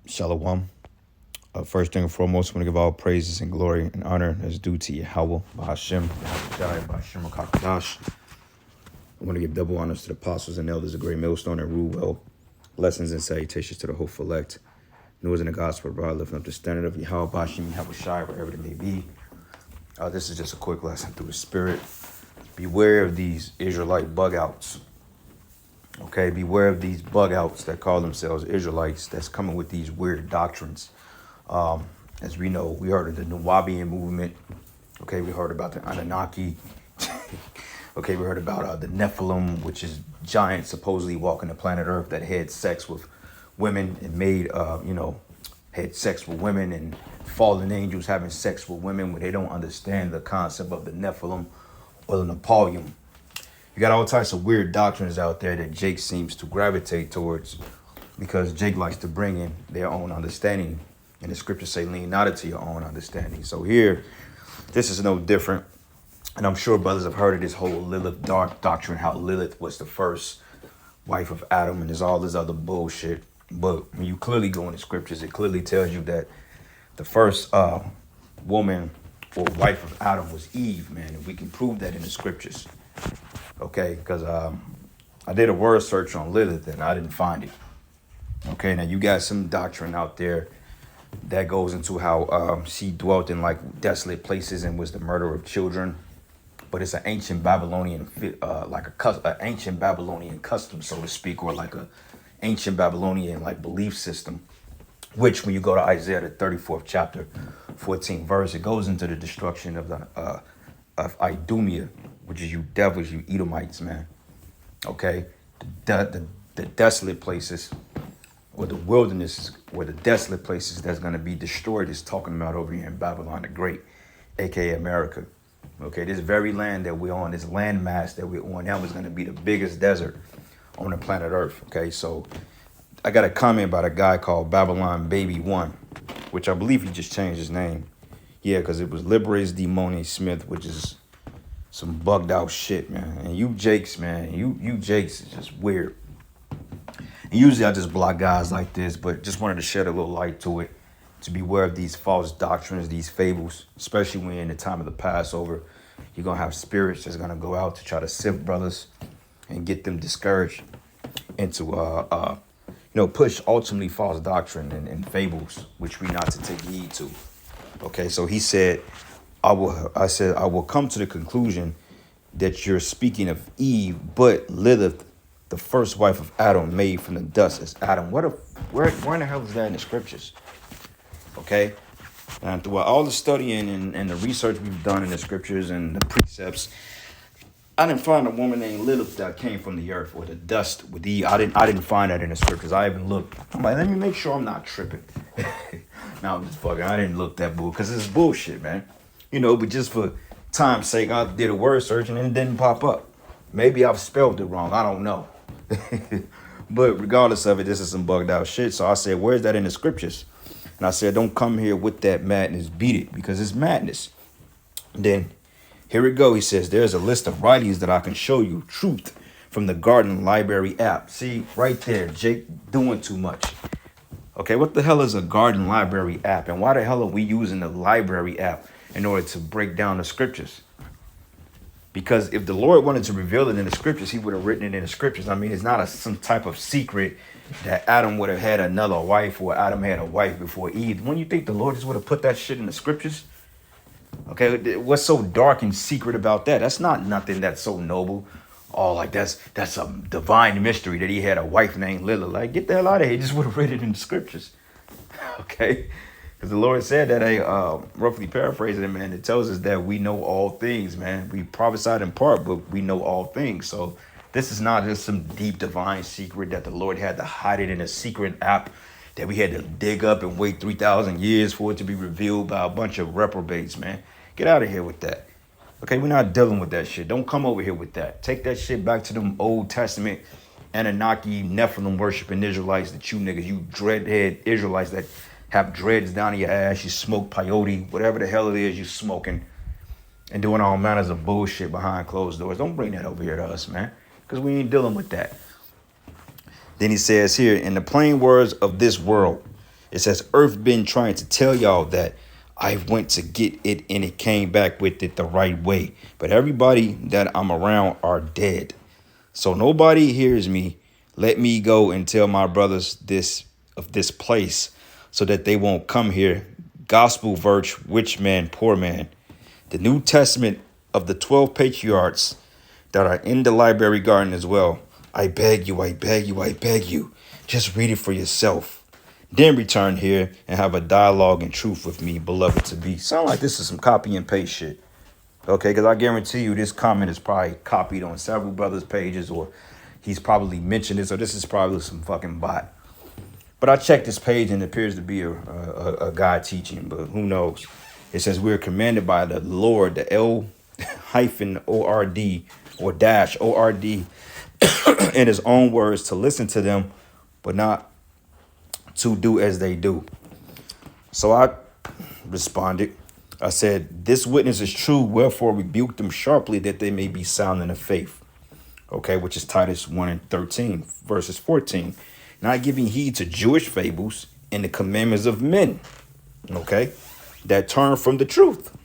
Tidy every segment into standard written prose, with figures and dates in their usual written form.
Shalom. First thing and foremost, I want to give all praises and glory and honor as due to Yahweh, Bahashem, Yahushai, Bahashem, Kakadash. I want to give double honors to the apostles and elders of Great Millstone and rule well. Blessings and salutations to the hopeful elect. News in the gospel of God, lifting up the standard of Yahweh, Bahashem, Yahushai, wherever it may be. This is just a quick lesson through the Spirit. Beware of these Israelite bug outs. Okay, beware of these bug outs that call themselves Israelites that's coming with these weird doctrines. As we know, we heard of the Nuwabian movement. Okay, we heard about the Anunnaki. Okay, we heard about the Nephilim, which is giants supposedly walking the planet Earth that had sex with women and made, had sex with women, and fallen angels having sex with women when they don't understand the concept of the Nephilim or the Nepalium. You got all types of weird doctrines out there that Jake seems to gravitate towards because Jake likes to bring in their own understanding. And the scriptures say, lean not into your own understanding. So here, this is no different. And I'm sure brothers have heard of this whole Lilith doctrine, how Lilith was the first wife of Adam, and there's all this other bullshit. But when you clearly go in the scriptures, it clearly tells you that the first woman or wife of Adam was Eve, man. And we can prove that in the scriptures. Okay, because I did a word search on Lilith and I didn't find it. Okay, now you got some doctrine out there that goes into how she dwelt in like desolate places and was the murderer of children. But it's an ancient Babylonian, ancient Babylonian custom, so to speak, or like a ancient Babylonian like belief system. Which, when you go to Isaiah the 34th chapter, 14th verse, it goes into the destruction of the of Idumea, which is you devils, you Edomites, man. Okay, the desolate places, or the wilderness, or the desolate places that's going to be destroyed is talking about over here in Babylon the Great, aka America. Okay, this very land that we're on, this landmass that we're on now is going to be the biggest desert on the planet Earth. Okay, so I got a comment about a guy called Babylon Baby One, which I believe he just changed his name. Yeah, because it was Liberace Demone Smith, which is some bugged out shit, man. And you Jakes, man, you Jakes is just weird. And usually I just block guys like this, but just wanted to shed a little light to it, to beware of these false doctrines, these fables, especially when in the time of the Passover, you're going to have spirits that's going to go out to try to sift brothers and get them discouraged into, push ultimately false doctrine and fables, which we not to take heed to. Okay, so he said, I will come to the conclusion that you're speaking of Eve, but Lilith, the first wife of Adam, made from the dust as Adam. Where in the hell is that in the scriptures? Okay, and throughout all the studying and the research we've done in the scriptures and the precepts, I didn't find a woman named Lilith that came from the earth or the dust with Eve. I didn't find that in the scriptures. I even looked. I'm like, let me make sure I'm not tripping. No, I'm just fucking. I didn't look that bull because it's bullshit, man. But just for time's sake, I did a word search and it didn't pop up. Maybe I've spelled it wrong. I don't know. But regardless of it, this is some bugged out shit. So I said, where's that in the scriptures? And I said, don't come here with that madness. Beat it, because it's madness. Then here we go. He says, there's a list of writings that I can show you. Truth from the Garden Library app. See, right there, Jake doing too much. Okay, what the hell is a Garden Library app? And why the hell are we using the library app in order to break down the scriptures? Because if the Lord wanted to reveal it in the scriptures, he would have written it in the scriptures. I mean, it's not some type of secret that Adam would have had another wife or Adam had a wife before Eve. When you think the Lord just would have put that shit in the scriptures? Okay, what's so dark and secret about that? That's not nothing that's so noble. Oh, like that's a divine mystery that he had a wife named Lilith. Like, get the hell out of here. He just would have read it in the scriptures. Okay? Because the Lord said that, roughly paraphrasing it, man, it tells us that we know all things, man. We prophesied in part, but we know all things. So this is not just some deep divine secret that the Lord had to hide it in a secret app that we had to dig up and wait 3,000 years for it to be revealed by a bunch of reprobates, man. Get out of here with that. Okay, we're not dealing with that shit. Don't come over here with that. Take that shit back to them Old Testament Anunnaki, Nephilim worshiping Israelites that you niggas, you dreadhead Israelites that have dreads down in your ass, you smoke peyote, whatever the hell it is you smoking, and doing all manners of bullshit behind closed doors. Don't bring that over here to us, man, because we ain't dealing with that. Then he says here, in the plain words of this world, It says earth been trying to tell y'all that I went to get it and it came back with it the right way. But everybody that I'm around are dead. So nobody hears me. Let me go and tell my brothers this of this place so that they won't come here. Gospel verse, rich man, poor man. The New Testament of the 12 patriarchs that are in the library garden as well. I beg you, I beg you, I beg you. Just read it for yourself. Then return here and have a dialogue in truth with me, beloved to be. Sound like this is some copy and paste shit. Okay, because I guarantee you this comment is probably copied on several brothers' pages, or he's probably mentioned this, or this is probably some fucking bot. But I checked this page and it appears to be a guy teaching, but who knows? It says we're commanded by the Lord, the L hyphen O-R-D or dash O-R-D in his own words to listen to them, but not to do as they do. So I responded. I said, this witness is true, wherefore rebuke them sharply that they may be sound in the faith. Okay, which is Titus 1 and 13, verses 14. Not giving heed to Jewish fables and the commandments of men, okay, that turn from the truth.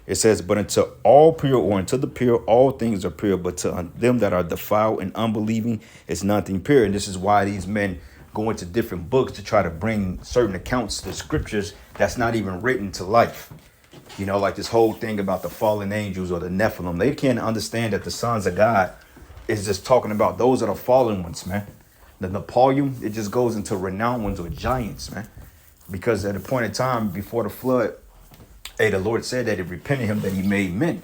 It says, but unto all pure, or unto the pure, all things are pure, but to them that are defiled and unbelieving is nothing pure. And this is why these men go into different books to try to bring certain accounts to the scriptures that's not even written to life. You know, like this whole thing about the fallen angels or the Nephilim. They can't understand that the sons of God is just talking about those that are fallen ones, man. The Napoleon, it just goes into renowned ones or giants, man. Because at a point in time before the flood, hey, the Lord said that it repented him that he made men.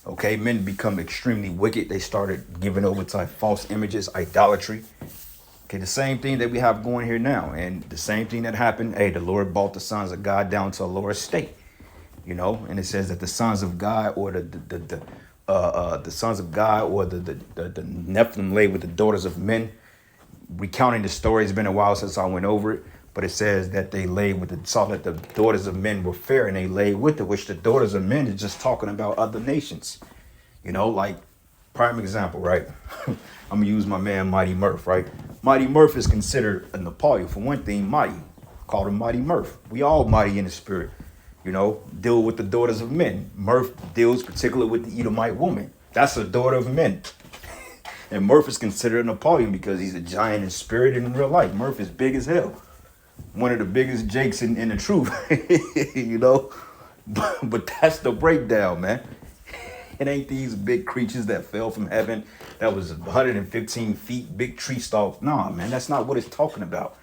Okay, men become extremely wicked. They started giving over to false images, idolatry. Okay, the same thing that we have going here now. And the same thing that happened, hey, the Lord brought the sons of God down to a lower state. You know, and it says that the sons of God or the sons of God or the Nephilim lay with the daughters of men. Recounting the story, it's been a while since I went over it, but it says that they lay with saw that the daughters of men were fair and they lay with it, which the daughters of men is just talking about other nations. You know, like prime example, right? I'm gonna use my man Mighty Murph, right? Mighty Murph is considered a Napoleon. For one thing, mighty. Called him Mighty Murph. We all mighty in the spirit. You know, deal with the daughters of men. Murph deals particularly with the Edomite woman. That's a daughter of men. And Murph is considered a Napoleon because he's a giant in spirit and in real life. Murph is big as hell. One of the biggest jakes in the truth, you know. But that's the breakdown, man. It ain't these big creatures that fell from heaven that was 115 feet, big tree stalk. Nah, man, that's not what it's talking about.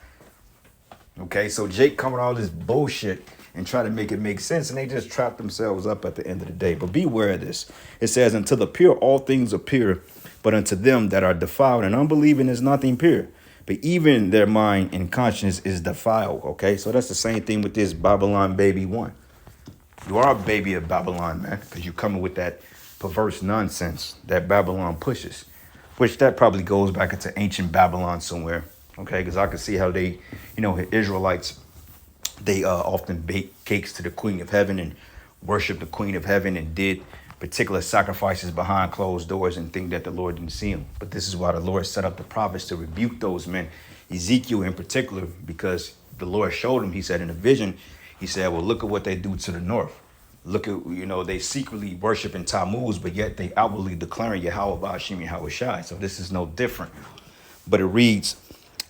Okay, so Jake come with all this bullshit and try to make it make sense, and they just trap themselves up at the end of the day. But beware of this. It says, unto the pure all things are pure, but unto them that are defiled and unbelieving is nothing pure. But even their mind and conscience is defiled. Okay, so that's the same thing with this Babylon baby one. You are a baby of Babylon, man, because you're coming with that perverse nonsense that Babylon pushes, which that probably goes back into ancient Babylon somewhere. Okay, because I can see how they, you know, Israelites, they often bake cakes to the Queen of Heaven and worship the Queen of Heaven and did particular sacrifices behind closed doors and think that the Lord didn't see them. But this is why the Lord set up the prophets to rebuke those men, Ezekiel in particular, because the Lord showed him, he said in a vision, he said, well, look at what they do to the north. Look at, you know, they secretly worship in Tammuz, but yet they outwardly declaring Yahweh Ba'ashim Yahweh Shai. So this is no different. But it reads,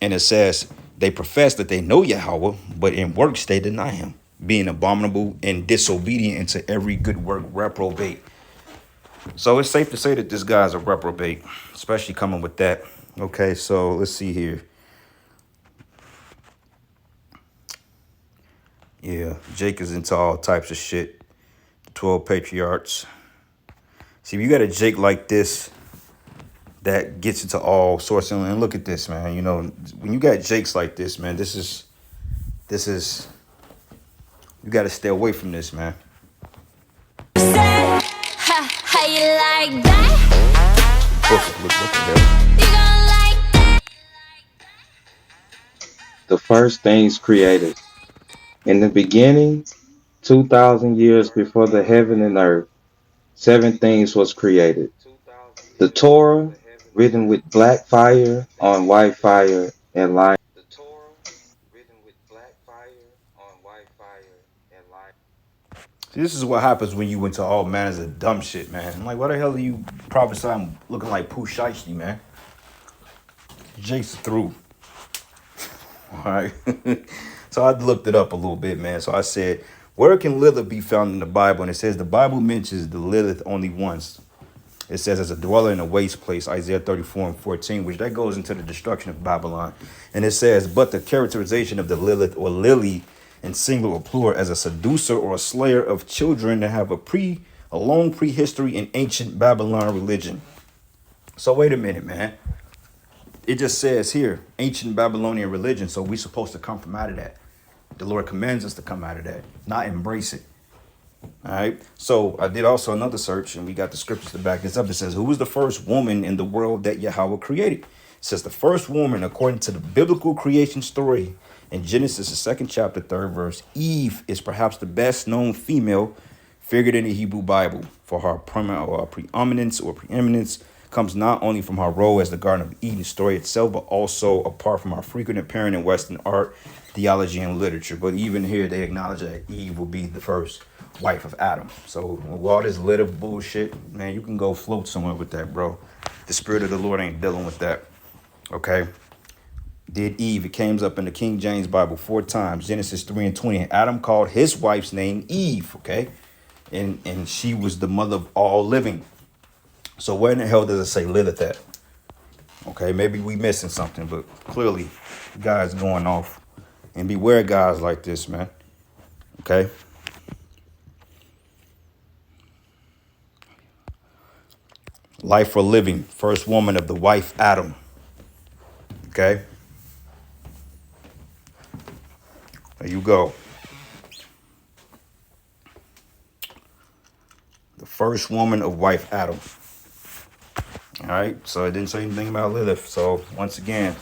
and it says, they profess that they know Yahweh, but in works they deny him, being abominable and disobedient into every good work, reprobate. So it's safe to say that this guy's a reprobate, especially coming with that. Okay, so let's see here. Yeah, Jake is into all types of shit. 12 patriarchs. See, if you got a Jake like this that gets into all sorts of, and look at this, man. You know, when you got Jakes like this, man, this is, you got to stay away from this, man. How you like that? Look, what the hell? You gonna like that? The first things created. In the beginning, 2,000 years before the heaven and earth, seven things was created. The Torah, written with black fire on white fire and line. See, this is what happens when you went to all manners of dumb shit, man. I'm like, why the hell are you prophesying looking like Pooh Shiesty, man? Jake's through. All right. So I looked it up a little bit, man. So I said, where can Lilith be found in the Bible? And it says the Bible mentions the Lilith only once. It says as a dweller in a waste place, Isaiah 34:14, which that goes into the destruction of Babylon. And it says, but the characterization of the Lilith or Lily in singular or plural as a seducer or a slayer of children that have a long prehistory in ancient Babylon religion. So wait a minute, man. It just says here, ancient Babylonian religion. So we're supposed to come from out of that. The Lord commands us to come out of that, not embrace it. All right. So I did also another search and we got the scriptures to back this up. It says, who was the first woman in the world that Yahweh created? It says the first woman, according to the biblical creation story in Genesis, the 2nd chapter, 3rd verse, Eve is perhaps the best known female figured in the Hebrew Bible for her preeminence comes not only from her role as the Garden of Eden story itself, but also apart from her frequent appearance in Western art, theology, and literature. But even here, they acknowledge that Eve will be the first wife of Adam. So with all this litter bullshit, man, you can go float somewhere with that, bro. The spirit of the Lord ain't dealing with that. Okay. Did Eve? It came up in the King James Bible 4 times. Genesis 3:20. And Adam called his wife's name Eve. Okay. And she was the mother of all living. So where in the hell does it say Lilith at? Okay, maybe we missing something, but clearly guys going off. And beware guys like this, man. Okay. Life for living. First woman of the wife Adam. Okay. There you go. The first woman of wife Adam. All right. So it didn't say anything about Lilith. So once again,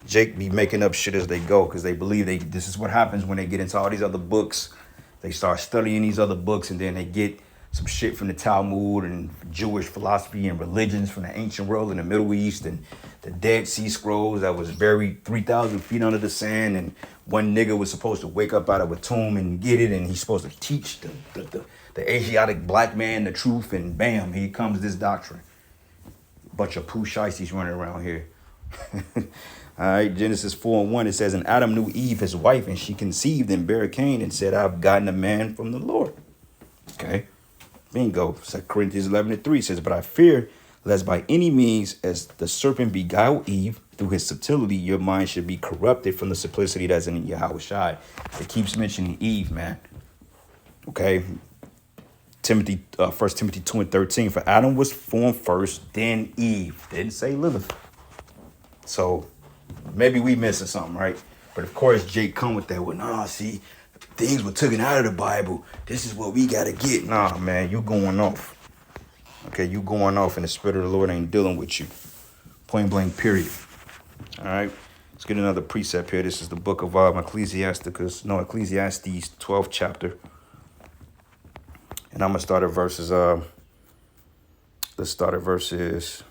Jake be making up shit as they go because they believe this is what happens when they get into all these other books. They start studying these other books and then they get some shit from the Talmud and Jewish philosophy and religions from the ancient world in the Middle East and the Dead Sea Scrolls that was buried 3,000 feet under the sand. And one nigga was supposed to wake up out of a tomb and get it. And he's supposed to teach the Asiatic black man the truth. And bam, here comes this doctrine. Bunch of Pooh Shiesties running around here. All right, Genesis 4:1, it says, and Adam knew Eve, his wife, and she conceived and bare Cain and said, I've gotten a man from the Lord. Okay, bingo. 2 Corinthians 11:3 says, but I fear lest by any means, as the serpent beguiled Eve through his subtlety, your mind should be corrupted from the simplicity that's in Yahweh Shai. It keeps mentioning Eve, man. Okay, 1 Timothy 2:13, for Adam was formed first, then Eve. Didn't say Lilith. So maybe we missing something, right? But of course, Jake come with that. Well, nah, see, things were taken out of the Bible. This is what we got to get. Nah, man, you going off. Okay, you going off and the spirit of the Lord ain't dealing with you. Point blank, period. All right, let's get another precept here. This is the book of Ecclesiastes, 12th chapter. And I'm going to start at verses, let's start at verses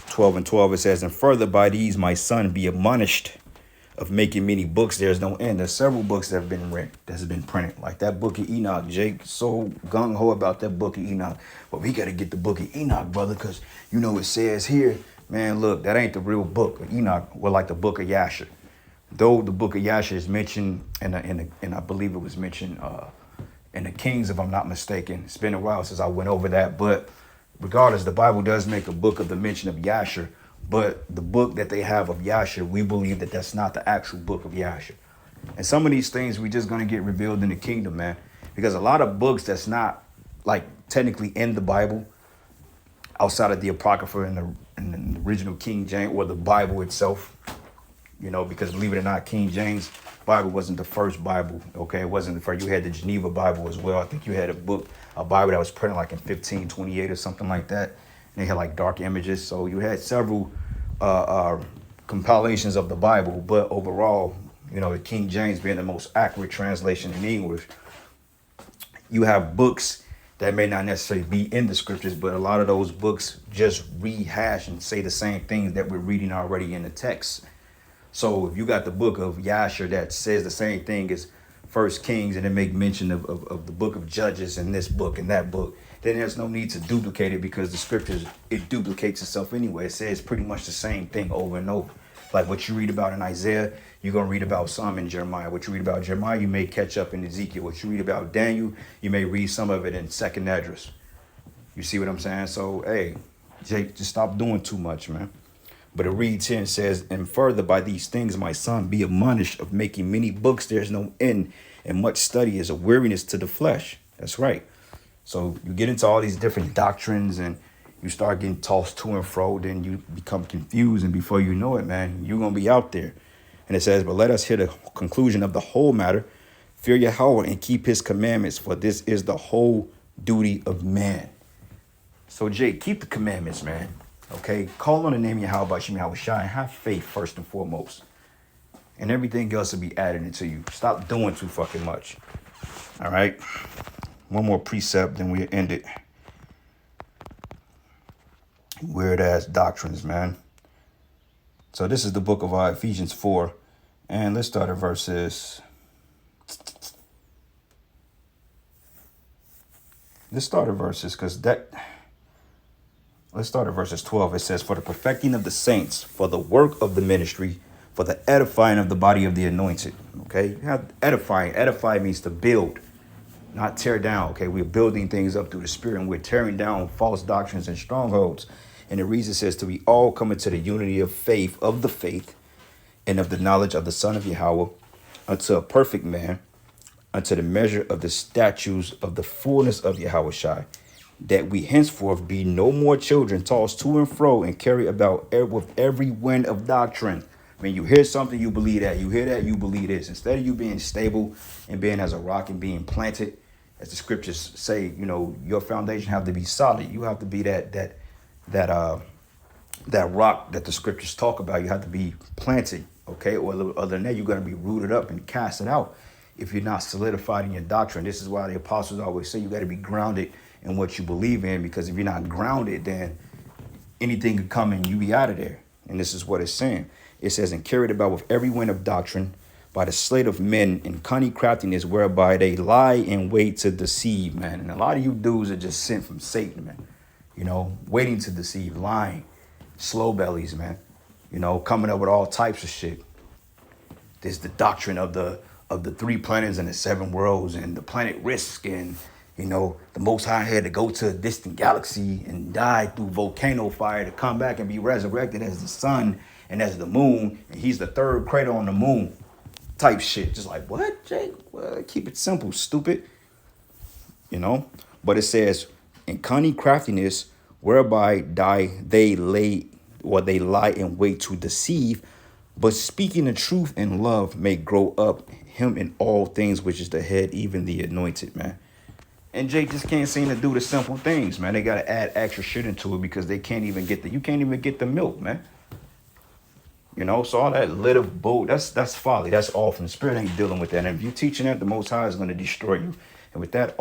12 and 12. It says, and further by these, my son, be admonished of making many books. There's no end. There's several books that have been written, that's been printed. Like that book of Enoch. Jake so gung-ho about that book of Enoch. But we got to get the book of Enoch, brother, because, you know, it says here, man, look, that ain't the real book of Enoch. Well, like the book of Yasher. Though the book of Yasher is mentioned, and I believe it was mentioned in the Kings, if I'm not mistaken. It's been a while since I went over that, but regardless, the Bible does make a book of the mention of Yasher, but the book that they have of Yasher, we believe that that's not the actual book of Yasher. And some of these things we just going to get revealed in the kingdom, man, because a lot of books that's not like technically in the Bible, outside of the Apocrypha and the original King James or the Bible itself, you know, because believe it or not, King James Bible wasn't the first Bible. Okay, it wasn't the first. You had the Geneva Bible as well. I think you had a Bible that was printed like in 1528 or something like that. And they had like dark images. So you had several compilations of the Bible, but overall, you know, the King James being the most accurate translation in English, you have books that may not necessarily be in the scriptures, but a lot of those books just rehash and say the same things that we're reading already in the text. So if you got the book of Yasher that says the same thing as First Kings and then make mention of the book of Judges and this book and that book, then there's no need to duplicate it because the scriptures, it duplicates itself anyway. It says pretty much the same thing over and over. Like what you read about in Isaiah, you're going to read about some in Jeremiah. What you read about Jeremiah, you may catch up in Ezekiel. What you read about Daniel, you may read some of it in Second Esdras. You see what I'm saying? So, hey, Jake, just stop doing too much, man. But it reads here and says, and further by these things, my son, be admonished of making many books. There's no end, and much study is a weariness to the flesh. That's right. So you get into all these different doctrines and you start getting tossed to and fro, then you become confused. And before you know it, man, you're going to be out there. And it says, but let us hear the conclusion of the whole matter. Fear Yahweh and keep his commandments, for this is the whole duty of man. So, Jake, keep the commandments, man. Okay? Call on the name of Yahweh by Shem Yahweh Shai and have faith first and foremost. And everything else will be added into you. Stop doing too fucking much. All right? One more precept, then we end it. Weird ass doctrines, man. So this is the book of Ephesians 4. And let's start at verses. Let's start at verses, because that. Let's start at verses 12. It says, for the perfecting of the saints, for the work of the ministry, for the edifying of the body of the anointed. Okay? You have edifying. Edify means to build, not tear down. Okay? We're building things up through the Spirit, and we're tearing down false doctrines and strongholds. And the reason says to we all come into the unity of faith, of the faith, and of the knowledge of the Son of Yahweh, unto a perfect man, unto the measure of the statutes of the fullness of Yahweh Shai, that we henceforth be no more children tossed to and fro and carry about with every wind of doctrine. When you hear something, you believe that. You hear that, you believe this. Instead of you being stable and being as a rock and being planted, as the scriptures say, you know, your foundation have to be solid. You have to be that rock that the scriptures talk about. You have to be planted, okay? Or other than that, you're going to be rooted up and casted out if you're not solidified in your doctrine. This is why the apostles always say you got to be grounded in what you believe in, because if you're not grounded, then anything could come and you be out of there. And this is what it's saying. It says, and carried about with every wind of doctrine by the sleight of men in cunning craftiness, whereby they lie in wait to deceive, man. And a lot of you dudes are just sent from Satan, man. You know, waiting to deceive, lying, slow bellies, man. You know, coming up with all types of shit. There's the doctrine of the 3 planets and the 7 worlds and the planet Risk, and you know, the Most High had to go to a distant galaxy and die through volcano fire to come back and be resurrected as the sun and as the moon. And he's the 3rd crater on the moon type shit. Just like, what, Jake? Well, keep it simple, stupid. You know? But it says, in cunning craftiness, whereby they lie in wait to deceive, but speaking the truth in love may grow up him in all things, which is the head, even the anointed, man. And Jake just can't seem to do the simple things, man. They got to add extra shit into it because they can't even get you can't even get the milk, man. You know, so all that lit of bull, that's folly. That's all from the Spirit. Ain't dealing with that. And if you're teaching that, the Most High is going to destroy you. And with that,